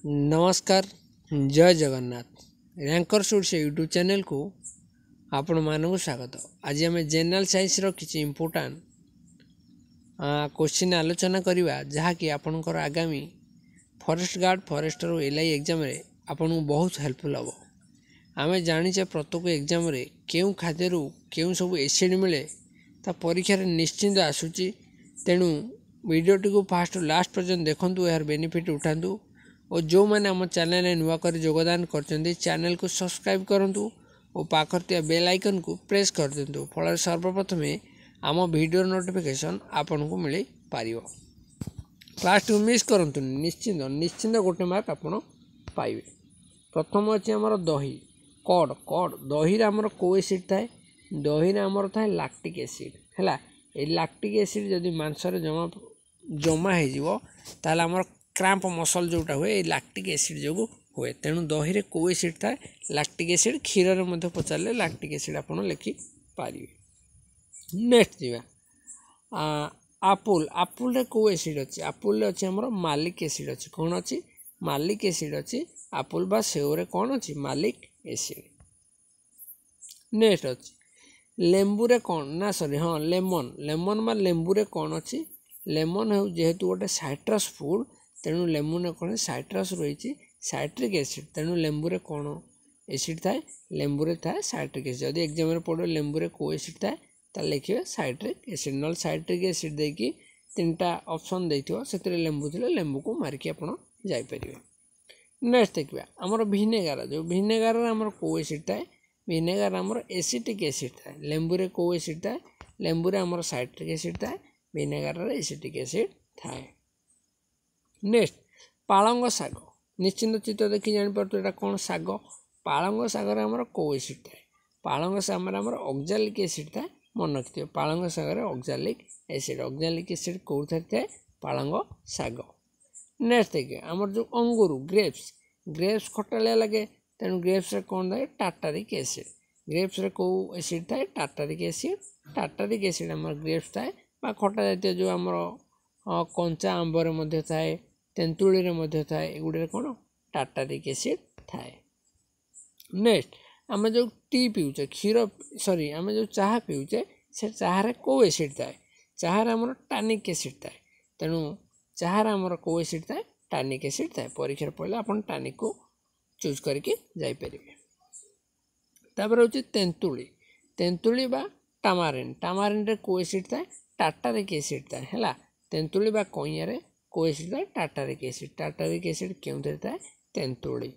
नमस्कार जय Jagannath ranker source YouTube channel को आपण मानक स्वागत। आज आम जनरल साइंस किसी इम्पोर्टाट क्वेश्चन आलोचना करवा जहाँकि आपणकर आगामी forest guard forester LI exam रे आपन बहुत हेल्पफुल हम। आम जाचे प्रत्येक एग्जाम रे केउ खाद्य केउ सब एसिड मिले ता परीक्षा निश्चिंत आसूची। तेणु वीडियोटी को फास्ट लास्ट पर्यंत देखंतु, यार बेनिफिट उठातु और जो मैंने आम चैनल नुआ कर योगदान कर चैनल को सब्सक्राइब करूँ और पाखर बेल आइकन को प्रेस कर दिंतु। फल सर्वप्रथम आम वीडियो नोटिफिकेशन आपन को मिल पार। क्लास को मिस करूँ निश्चिंत निश्चिंत गोटे मार्क आपड़ पाइबे। प्रथम अच्छे आमर दही कड कड दही आमर को एसिड थाए, दही आमर थाए लैक्टिक एसिड है। ये लैक्टिक एसिड जदि मांसरे जमा जमा हो आमर क्राम्प मसल जोटा हुए लैक्टिक एसिड जो हुए। तेणु दही रे को एसिड थाए लैक्टिक एसिड, क्षीर में पचारे लैक्टिक एसिड आपड़ लिखि पारे। नेक्स्ट जावा आपुल आपुल रे को एसिड अच्छी, आपुल अच्छे आमर मालिक एसिड अच्छी। कौन अच्छी? मालिक एसिड अच्छी आपुल बा सेव रे कौन अच्छी? मालिक एसिड। नेक्स्ट अच्छी लेंबू रे कौन ना सॉरी हाँ लेमन लेमन बा लेंबू रे कौन अच्छी? लेमन हो जेहेतु गोटे साइट्रस फूड, तेणु लेमू ने कौन साइट्रस रही साइट्रिक एसिड। तेणु लेंबू रे कौन एसिड थाए? लेंबू रे थाए साइट्रिक एसिड। जदि एग्जाम रे पड़ो लेंबू रे को एसिड थाए ताले लिखिए साइट्रिक एसिड, नल साइट्रिक एसिड देकी तीनटा ऑप्शन देथियो सेतरे लेंबू थिले लेंबू को मारिकी आपण जाई परिबे। नेक्स्ट देखिबा हमर विनेगर, जो विनेगर रे हमर को एसिड थाए? विनेगर हमर एसिटिक एसिड थाए। लेंबू रे को एसिड थाए? लेंबू रे हमर साइट्रिक एसिड थाए, विनेगर रे एसिटिक एसिड थाए। नेक्स्ट पालंग साग, निश्चिंत चित्र देखी जापर एटा कौन साग? पालंग सागर आमर को एसिड थाए? पालंग सागर आमर ऑक्जालिक एसिड थाए। मन रखिए पालंग सागर ऑक्जालिक एसिड, ऑक्जालिक एसिड कौन थाए? पालंग साग। नेक्स्ट देखिए आमर जो अंगूर ग्रेप्स, ग्रेप्स खटालिया लगे तेणु ग्रेप्स रे कौन थाए? Tartaric acid. ग्रेप्स रे को एसिड थाए? Tartaric acid. टार्टारिक एसिड आमर ग्रेप्स थाए बा खटा जातीय जो आमर कंचा आंबर मध्य थाए, तेंतुली रे मध्य थाए, एगुड़े कौन? टार्टारिक एसिड थाए। नेक्स्ट आम जो टी पीऊचे क्षीर सॉरी आम जो चाह पीऊचे से चाह को एसिड थाए? चाह आमर टानिक एसिड थाए। तेणु चाह आमर को एसिड थाए? टानिक एसिड थाए। परीक्षा पड़े आप टानिक को चूज करके जापर। तापर हूँ तेंतुली, तेंतुली बा टामारिन, टामारिन रे को एसिड थाए? टार्टारिक एसिड थाए है। तेंतुली बा कईयारे को एसिड थाए? Tartaric acid. टार्टारिक एसिड क्यों थाए? तेंतुली।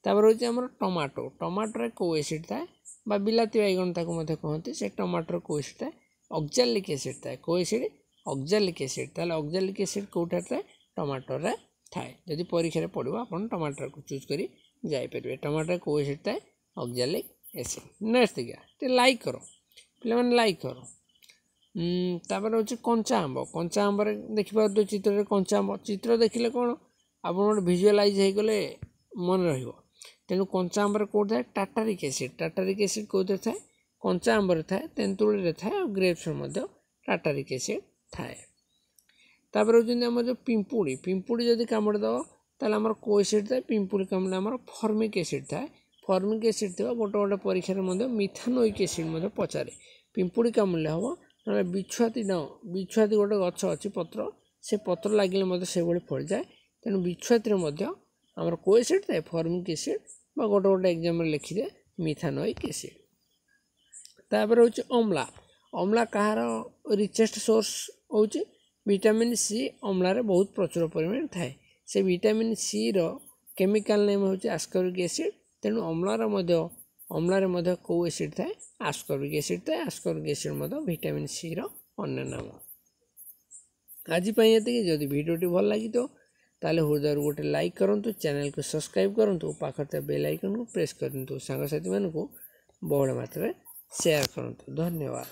तापर हूँ आमर टमाटो, टमाटो रे को एसिड थाए बा बिलाती बैगन ताको कहते से टमाटो को एसिड थाए? ऑक्जालिक एसिड थाए। को एसिड? Oxalic acid. ताले ऑक्जालिक एसिड कोठा थाए? टमाटो रे थाए। जदि परीक्षा पड़ो आप टमाटर को चूज करी जापर। टमाटर को एसिड थाए? Oxalic acid. नेक्स्ट देखिए लाइक करो पे लाइक करो। तापर हूँ कंचा आंब, कंचा आंब देखिए चित्र कंचा आंब चित्र देखिले कौन आप भिजुआलाइज हो गले मन रही। तेणु कंचा आंबर कौन थाए? Tartaric acid. टार्टारिक एसिड कौन थाए? कंचा आंबर थाए, तेंतुली थाए और ग्रेप्स टार्टारिक एसिड थाए। तापर हूँ आम जो पिंपुड़ी, पिंपुड़ी जदि कामुड़ दब ताले आमर को एसिड थाए? पिंपुड़ी कामुड़े आमर फॉर्मिक एसिड थाए। फॉर्मिक एसिड थी गोटे गोटे परीक्षा मिथानोइक एसिड पचारे। पिंपुड़ी कामुड़े हम ना बिछुआती बिछुआती गोटे गछ अच्छी पत्र से पत्र लगे से फल जाए। तेणु बिछुआती आमर को एसिड थाए? फॉर्मिक एसिड बा गोटे गोटे एग्जाम लिखिदे मिथानोइक एसिड। तापर हूँ अमला, अमला कहार रिचेस्ट सोर्स हूँ विटामिन सी। अमला रे बहुत प्रचुर परिमाण थाए। से विटामिन सी रो केमिकल नेम हूँ आस्कॉर्बिक एसिड। तेणु अमलार को एसिड थाए? आस्कॉर्बिक एसिड थाए। आस्कॉर्बिक एसिड विटामिन सी रो अन्य नाम। आज जदि वीडियो भल लगी तो ताले हृदय गोटे लाइक करूँ, चैनल को सब्सक्राइब करूँ, पाखर बेल आइकन को प्रेस करूँ, सांगसाथी मानक बहुल मात्रा शेयर करूँ। धन्यवाद।